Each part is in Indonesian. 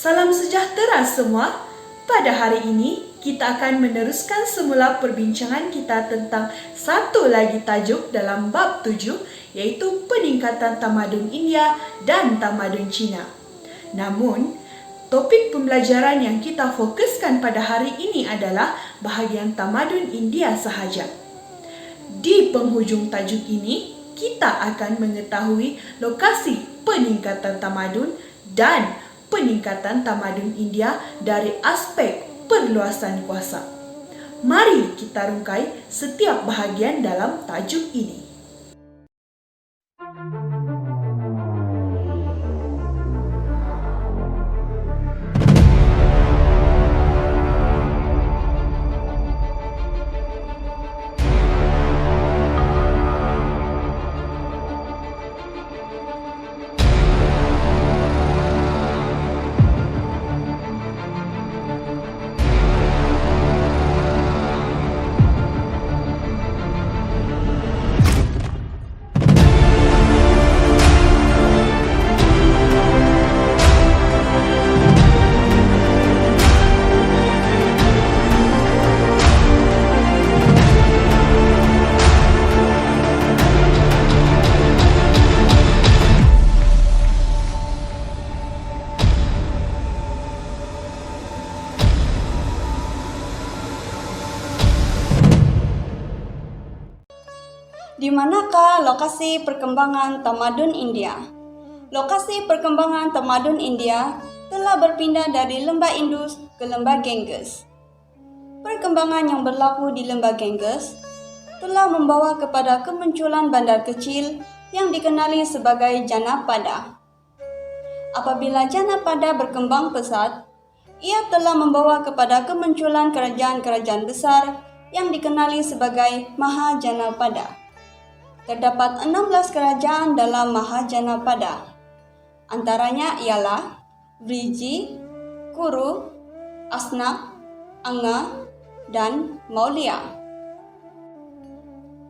Salam sejahtera semua. Pada hari ini, kita akan meneruskan semula perbincangan kita tentang satu lagi tajuk dalam bab 7, yaitu peningkatan tamadun India dan tamadun Cina. Namun, topik pembelajaran yang kita fokuskan pada hari ini adalah bahagian tamadun India sahaja. Di penghujung tajuk ini, kita akan mengetahui lokasi peningkatan tamadun dan peningkatan tamadun India dari aspek perluasan kuasa. Mari kita rungkai setiap bahagian dalam tajuk ini. Di manakah lokasi perkembangan tamadun India? Lokasi perkembangan tamadun India telah berpindah dari lembah Indus ke lembah Ganges. Perkembangan yang berlaku di lembah Ganges telah membawa kepada kemunculan bandar kecil yang dikenali sebagai Janapada. Apabila Janapada berkembang pesat, ia telah membawa kepada kemunculan kerajaan-kerajaan besar yang dikenali sebagai Mahajanapada. Terdapat 16 kerajaan dalam Mahajanapada. Antaranya ialah Vriji, Kuru, Asna, Anga, dan Maurya.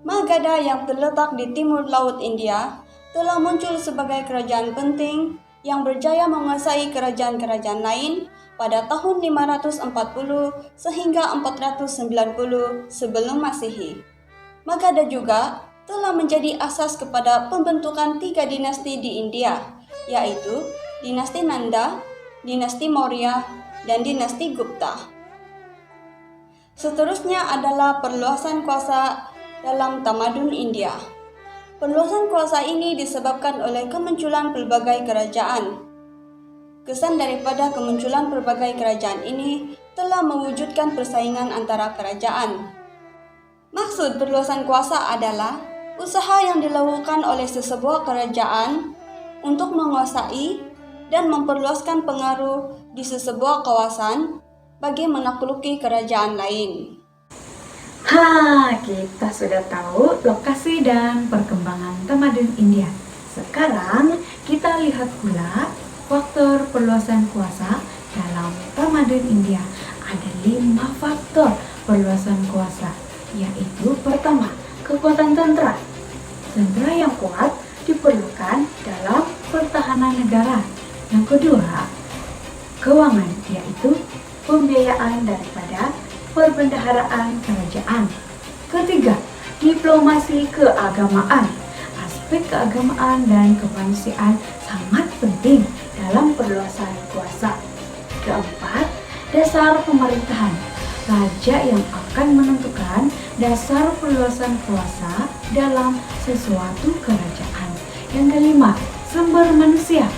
Magadha yang terletak di timur laut India telah muncul sebagai kerajaan penting yang berjaya menguasai kerajaan-kerajaan lain pada tahun 540 sehingga 490 sebelum Masehi. Magadha juga telah menjadi asas kepada pembentukan 3 dinasti di India, yaitu dinasti Nanda, dinasti Maurya, dan dinasti Gupta. Seterusnya adalah perluasan kuasa dalam tamadun India. Perluasan kuasa ini disebabkan oleh kemunculan pelbagai kerajaan. Kesan daripada kemunculan pelbagai kerajaan ini telah mewujudkan persaingan antara kerajaan. Maksud perluasan kuasa adalah usaha yang dilakukan oleh sesebuah kerajaan untuk menguasai dan memperluaskan pengaruh di sesebuah kawasan bagi menaklukki kerajaan lain. Kita sudah tahu lokasi dan perkembangan tamadun India. Sekarang kita lihat pula faktor perluasan kuasa dalam tamadun India. Ada 5 faktor perluasan kuasa, yaitu pertama, kekuatan tentera. Tentera yang kuat diperlukan dalam pertahanan negara. Yang kedua, keuangan, yaitu pembiayaan daripada perbendaharaan kerajaan. Ketiga, diplomasi keagamaan. Aspek keagamaan dan kemanusiaan sangat penting dalam perluasan kuasa. Keempat, dasar pemerintahan. Raja yang akan menentukan dasar perluasan kuasa dalam sesuatu kerajaan. Yang kelima, sumber manusia.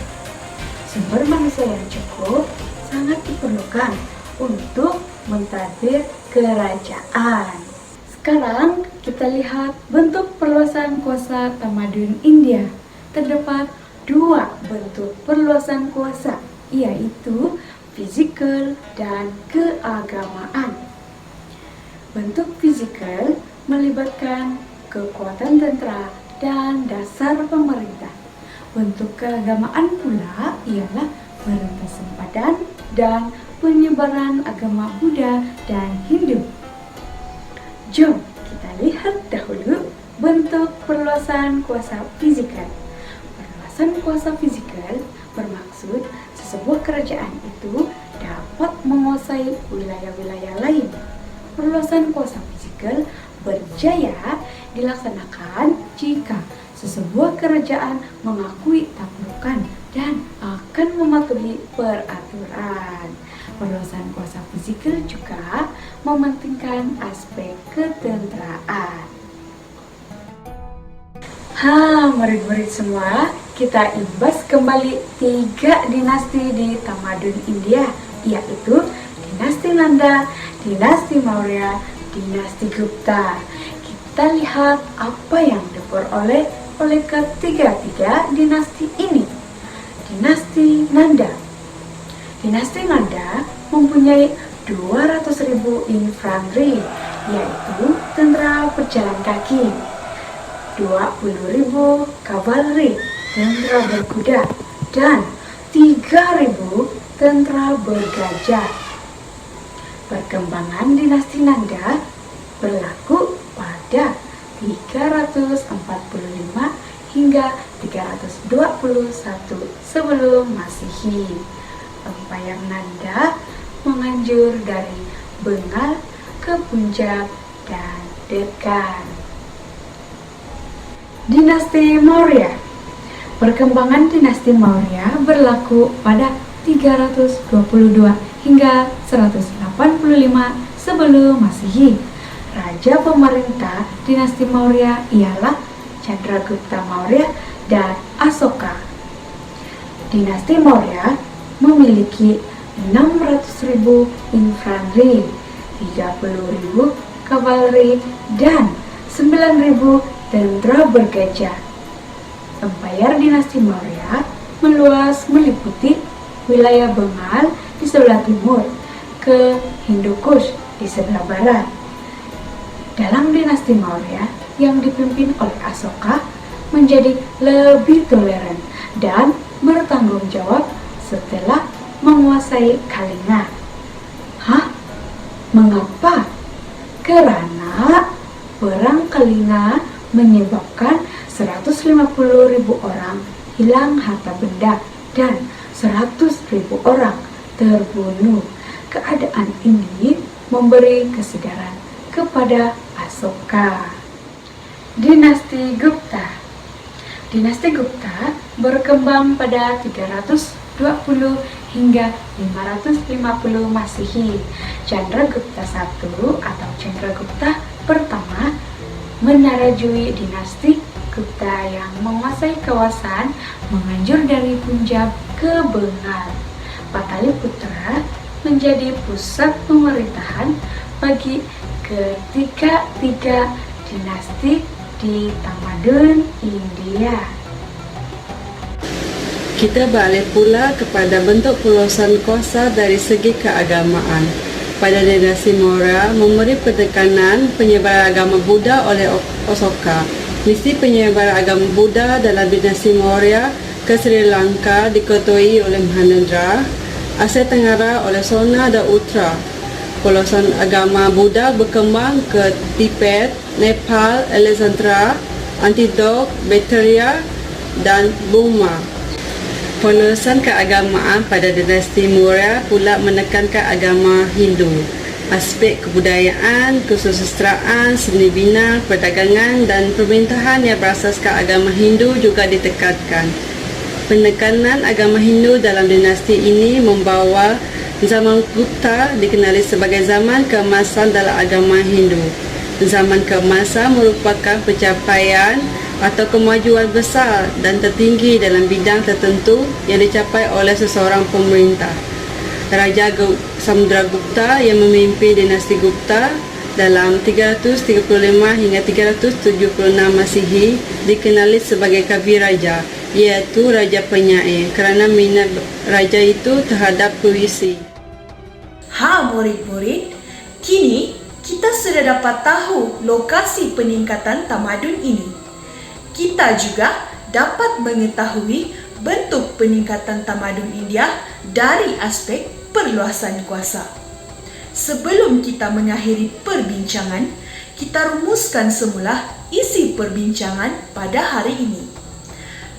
Sumber manusia yang cukup sangat diperlukan untuk mentadbir kerajaan. Sekarang kita lihat bentuk perluasan kuasa tamadun India. Terdapat 2 bentuk perluasan kuasa, yaitu fisikal dan keagamaan. Bentuk fisikal melibatkan kekuatan tentera dan dasar pemerintah. Bentuk keagamaan pula ialah perintah sempadan dan penyebaran agama Buddha dan Hindu. Jom kita lihat dahulu bentuk perluasan kuasa fisikal. Perluasan kuasa fisikal bermaksud sebuah kerajaan itu dapat menguasai wilayah-wilayah lain. Perluasan kuasa fisikal berjaya dilaksanakan jika sesebuah kerajaan mengakui taklukan dan akan mematuhi peraturan. Perluasan kuasa fisikal juga mementingkan aspek ketenteraan. Murid-murid semua, kita ibas kembali 3 dinasti di tamadun India, yaitu dinasti Nanda, dinasti Maurya, dinasti Gupta. Kita lihat apa yang diperoleh oleh ketiga-tiga dinasti ini. Dinasti Nanda. Dinasti Nanda mempunyai 200.000 infanteri, yaitu tentara berjalan kaki, 20.000 kavaleri, tentara berkuda, dan 3.000 tentara bergajah. Perkembangan dinasti Nanda berlaku pada 345 hingga 321 sebelum Masehi. Empayar Nanda menganjur dari Bengal ke Punjab dan Deccan. Dinasti Maurya. Perkembangan dinasti Maurya berlaku pada 322 hingga 185 sebelum Masehi. Raja pemerintah dinasti Maurya ialah Chandragupta Maurya dan Asoka. Dinasti Maurya memiliki 600.000 infanteri, 30.000 kavaleri, dan 9.000 tentara bergajah. Empayar dinasti Maurya meluas meliputi wilayah Bengal di sebelah timur ke Hindu Kush di sebelah barat. Dalam dinasti Maurya yang dipimpin oleh Asoka menjadi lebih toleran dan bertanggung jawab setelah menguasai Kalinga. Mengapa? Karena perang Kalinga menyebabkan 150.000 orang hilang harta benda dan 100.000 orang terbunuh. Keadaan ini memberi kesadaran kepada Asoka. Dinasti Gupta. Dinasti Gupta berkembang pada 320 hingga 550 Masehi. Chandragupta I atau Chandragupta pertama menarajui dinasti Gupta yang menguasai kawasan menganjur dari Punjab ke Bengal. Pataliputra menjadi pusat pemerintahan bagi ketiga dinasti di tamadun India. Kita balik pula kepada bentuk perluasan kuasa dari segi keagamaan. Pada dinasti Maurya memberi penekanan penyebaran agama Buddha oleh Asoka. Misi penyebaran agama Buddha dalam dinasti Maurya ke Sri Lanka diketuai oleh Mahendra, Asia Tenggara oleh Sona dan Uttara. Perluasan agama Buddha berkembang ke Tibet, Nepal, Alexandria, Antioch, Bactria dan Burma. Perluasan keagamaan pada dinasti Maurya pula menekankan agama Hindu. Aspek kebudayaan, kesusastraan, seni bina, perdagangan dan pemerintahan yang berasaskan agama Hindu juga ditekankan. Penekanan agama Hindu dalam dinasti ini membawa zaman Gupta dikenali sebagai zaman keemasan dalam agama Hindu. Zaman keemasan merupakan pencapaian atau kemajuan besar dan tertinggi dalam bidang tertentu yang dicapai oleh seseorang pemerintah. Raja Samudragupta yang memimpin dinasti Gupta dalam 335 hingga 376 Masehi dikenali sebagai Kavi Raja, iaitu Raja Penyair, kerana minat raja itu terhadap puisi. Murid-murid, kini kita sudah dapat tahu lokasi peningkatan tamadun ini. Kita juga dapat mengetahui bentuk peningkatan tamadun India dari aspek perluasan kuasa. Sebelum kita mengakhiri perbincangan, kita rumuskan semula isi perbincangan pada hari ini.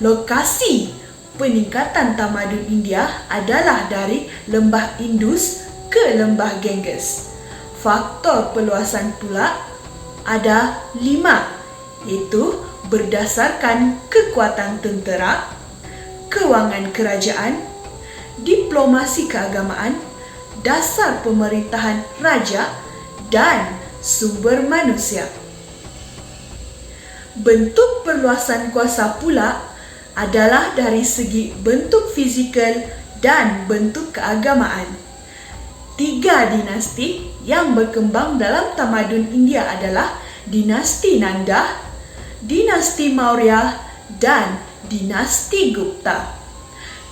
Lokasi peningkatan tamadun India adalah dari lembah Indus ke lembah Ganges. Faktor perluasan pula ada 5, iaitu berdasarkan kekuatan tentera, kewangan kerajaan, diplomasi keagamaan, dasar pemerintahan raja, dan sumber manusia. Bentuk perluasan kuasa pula adalah dari segi bentuk fizikal dan bentuk keagamaan. 3 dinasti yang berkembang dalam tamadun India adalah dinasti Nanda, dinasti Maurya, dan dinasti Gupta.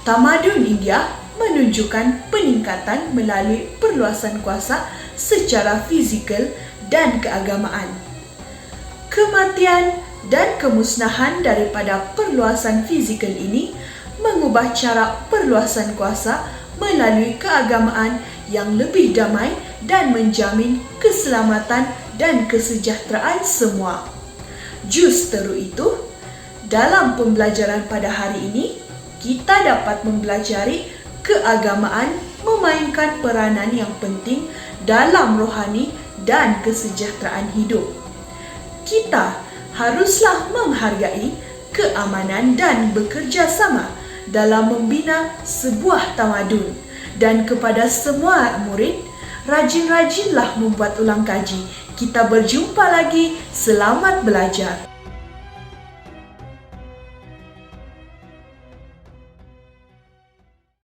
Tamadun India menunjukkan peningkatan melalui perluasan kuasa secara fizikal dan keagamaan. Kematian dan kemusnahan daripada perluasan fizikal ini mengubah cara perluasan kuasa melalui keagamaan yang lebih damai dan menjamin keselamatan dan kesejahteraan semua. Justru itu, dalam pembelajaran pada hari ini, kita dapat mempelajari keagamaan memainkan peranan yang penting dalam rohani dan kesejahteraan hidup. Kita haruslah menghargai keamanan dan bekerja sama dalam membina sebuah tamadun. Dan kepada semua murid, rajin-rajinlah membuat ulang kaji. Kita berjumpa lagi. Selamat belajar.